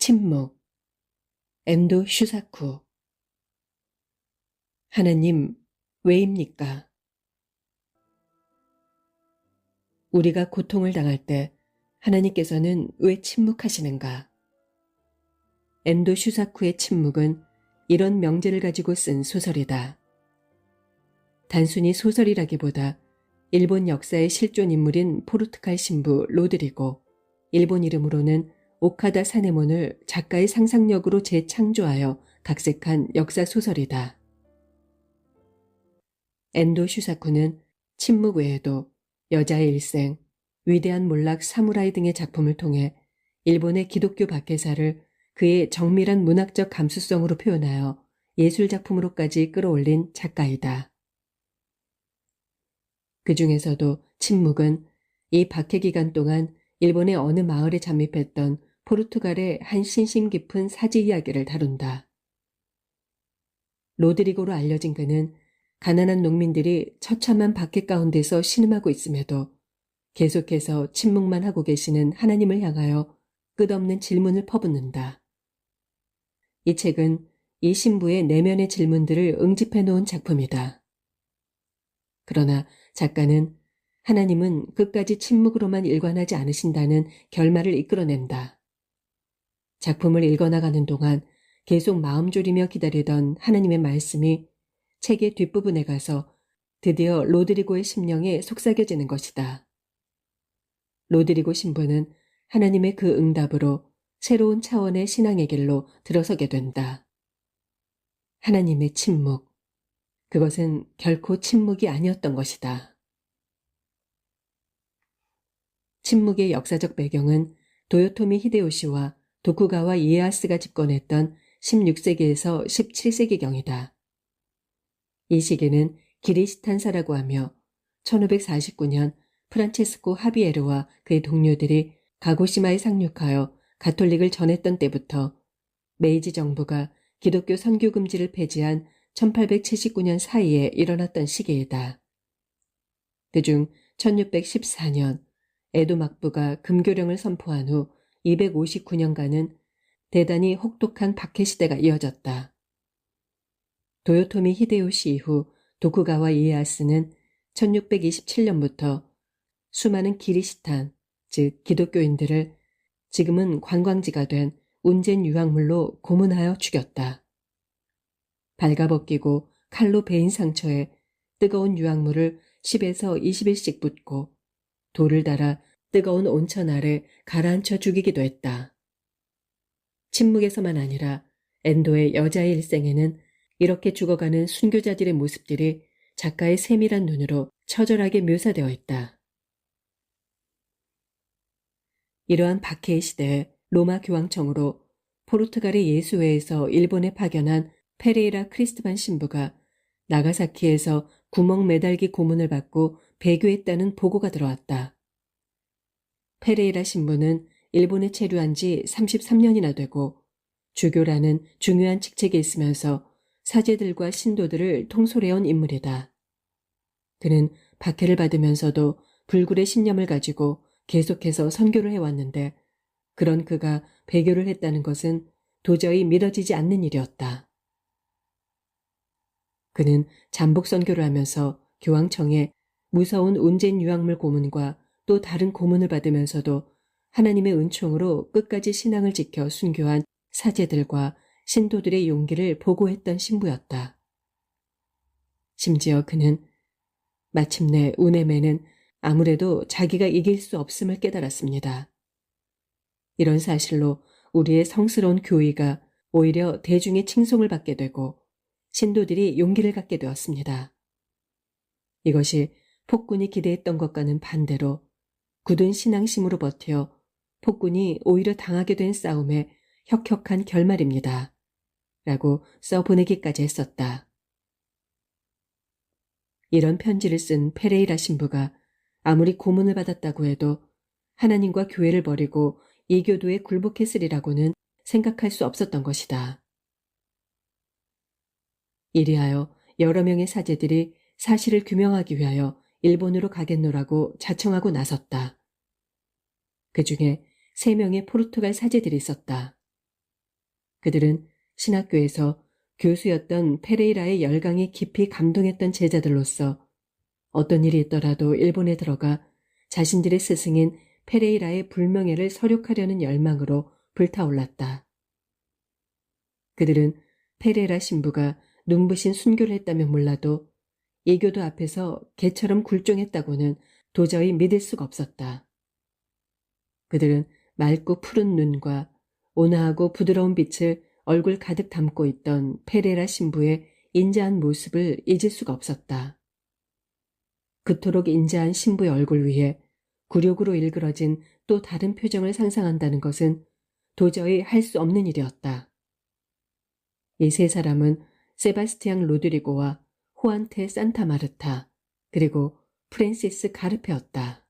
침묵. 엔도 슈사쿠. 하나님, 왜입니까? 우리가 고통을 당할 때 하나님께서는 왜 침묵하시는가? 엔도 슈사쿠의 침묵은 이런 명제를 가지고 쓴 소설이다. 단순히 소설이라기보다 일본 역사의 실존 인물인 포르투갈 신부 로드리고, 일본 이름으로는 오카다 사네몬을 작가의 상상력으로 재창조하여 각색한 역사 소설이다. 엔도 슈사쿠는 침묵 외에도 여자의 일생, 위대한 몰락 사무라이 등의 작품을 통해 일본의 기독교 박해사를 그의 정밀한 문학적 감수성으로 표현하여 예술작품으로까지 끌어올린 작가이다. 그 중에서도 침묵은 이 박해 기간 동안 일본의 어느 마을에 잠입했던 포르투갈의 한 신심 깊은 사지 이야기를 다룬다. 로드리고로 알려진 그는 가난한 농민들이 처참한 박해 가운데서 신음하고 있음에도 계속해서 침묵만 하고 계시는 하나님을 향하여 끝없는 질문을 퍼붓는다. 이 책은 이 신부의 내면의 질문들을 응집해 놓은 작품이다. 그러나 작가는 하나님은 끝까지 침묵으로만 일관하지 않으신다는 결말을 이끌어낸다. 작품을 읽어나가는 동안 계속 마음 졸이며 기다리던 하나님의 말씀이 책의 뒷부분에 가서 드디어 로드리고의 심령에 속삭여지는 것이다. 로드리고 신부는 하나님의 그 응답으로 새로운 차원의 신앙의 길로 들어서게 된다. 하나님의 침묵. 그것은 결코 침묵이 아니었던 것이다. 침묵의 역사적 배경은 도요토미 히데요시와 도쿠가와 이에야스가 집권했던 16세기에서 17세기경이다. 이 시기는 기리시탄사라고 하며 1549년 프란체스코 하비에르와 그의 동료들이 가고시마에 상륙하여 가톨릭을 전했던 때부터 메이지 정부가 기독교 선교 금지를 폐지한 1879년 사이에 일어났던 시기이다. 그중 1614년 에도 막부가 금교령을 선포한 후 259년간은 대단히 혹독한 박해 시대가 이어졌다. 도요토미 히데요시 이후 도쿠가와 이에야스는 1627년부터 수많은 기리시탄, 즉 기독교인들을 지금은 관광지가 된 운젠 유황물로 고문하여 죽였다. 발가벗기고 칼로 베인 상처에 뜨거운 유황물을 10에서 20일씩 붓고 돌을 달아 뜨거운 온천 아래 가라앉혀 죽이기도 했다. 침묵에서만 아니라 엔도의 여자의 일생에는 이렇게 죽어가는 순교자들의 모습들이 작가의 세밀한 눈으로 처절하게 묘사되어 있다. 이러한 박해의 시대에 로마 교황청으로 포르투갈의 예수회에서 일본에 파견한 페레이라 크리스트반 신부가 나가사키에서 구멍 매달기 고문을 받고 배교했다는 보고가 들어왔다. 페레이라 신부는 일본에 체류한 지 33년이나 되고 주교라는 중요한 직책에 있으면서 사제들과 신도들을 통솔해온 인물이다. 그는 박해를 받으면서도 불굴의 신념을 가지고 계속해서 선교를 해왔는데 그런 그가 배교를 했다는 것은 도저히 믿어지지 않는 일이었다. 그는 잠복 선교를 하면서 교황청에 무서운 운젠 유황물 고문과 또 다른 고문을 받으면서도 하나님의 은총으로 끝까지 신앙을 지켜 순교한 사제들과 신도들의 용기를 보고했던 신부였다. 심지어 그는 마침내 운의 매는 아무래도 자기가 이길 수 없음을 깨달았습니다. 이런 사실로 우리의 성스러운 교의가 오히려 대중의 칭송을 받게 되고 신도들이 용기를 갖게 되었습니다. 이것이 폭군이 기대했던 것과는 반대로 굳은 신앙심으로 버텨 폭군이 오히려 당하게 된 싸움의 혁혁한 결말입니다. 라고 써보내기까지 했었다. 이런 편지를 쓴 페레이라 신부가 아무리 고문을 받았다고 해도 하나님과 교회를 버리고 이교도에 굴복했으리라고는 생각할 수 없었던 것이다. 이리하여 여러 명의 사제들이 사실을 규명하기 위하여 일본으로 가겠노라고 자청하고 나섰다. 그 중에 3명의 포르투갈 사제들이 있었다. 그들은 신학교에서 교수였던 페레이라의 열강에 깊이 감동했던 제자들로서 어떤 일이 있더라도 일본에 들어가 자신들의 스승인 페레이라의 불명예를 설욕하려는 열망으로 불타올랐다. 그들은 페레이라 신부가 눈부신 순교를 했다면 몰라도 예교도 앞에서 개처럼 굴종했다고는 도저히 믿을 수가 없었다. 그들은 맑고 푸른 눈과 온화하고 부드러운 빛을 얼굴 가득 담고 있던 페레라 신부의 인자한 모습을 잊을 수가 없었다. 그토록 인자한 신부의 얼굴 위에 굴욕으로 일그러진 또 다른 표정을 상상한다는 것은 도저히 할 수 없는 일이었다. 이 세 사람은 세바스티앙 로드리고와 호안테 산타 마르타 그리고 프랜시스 가르페였다.